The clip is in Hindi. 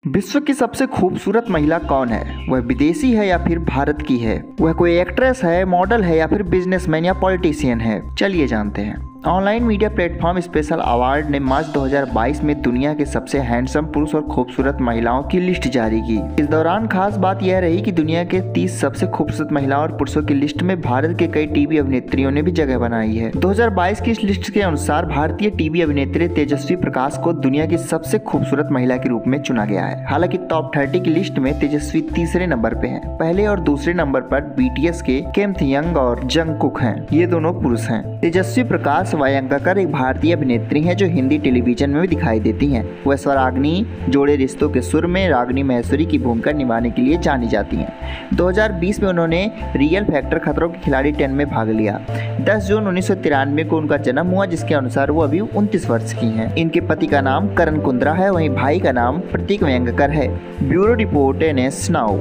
विश्व की सबसे खूबसूरत महिला कौन है? वह विदेशी है या फिर भारत की है? वह कोई एक्ट्रेस है, मॉडल है या फिर बिजनेसमैन या पॉलिटिशियन है? चलिए जानते हैं। Online media platform special award ने मार्च 2022 में दुनिया के सबसे हैंडसम पुरुष और खूबसूरत महिलाओं की लिस्ट जारी की। इस दौरान खास बात यह रही कि दुनिया के 30 सबसे खूबसूरत महिलाओं और पुरुषों की लिस्ट में भारत के कई टीवी अभिनेत्रियों ने भी जगह बनाई है। 2022 की इस लिस्ट के अनुसार भारतीय टीवी अभिनेत्री तेजस्वी प्रकाश को दुनिया की सबसे खूबसूरत महिला के रूप में चुना गया है। हालांकि टॉप 30 की लिस्ट में तेजस्वी तीसरे नंबर पे हैं। पहले और दूसरे नंबर पर BTS के किम थयंग और जंगकुक हैं। ये दोनों पुरुष हैं। तेजस्वी प्रकाश वयंकर एक भारतीय अभिनेत्री हैं जो हिंदी टेलीविजन में भी दिखाई देती हैं। वह स्वराग्नि, जोड़े रिश्तों के सुर में रागिनी महेश्वरी की भूमिका निभाने के लिए जानी जाती हैं। 2020 में उन्होंने रियल फैक्टर खतरों के खिलाड़ी 10 में भाग लिया। 10 जून 1993 को उनका जन्म हुआ, जिसके अनुसार वो अभी 29 वर्ष की हैं। इनके पति का नाम करण कुंद्रा है, वहीं भाई का नाम प्रतीक वयंकर है। Bureau report NS now.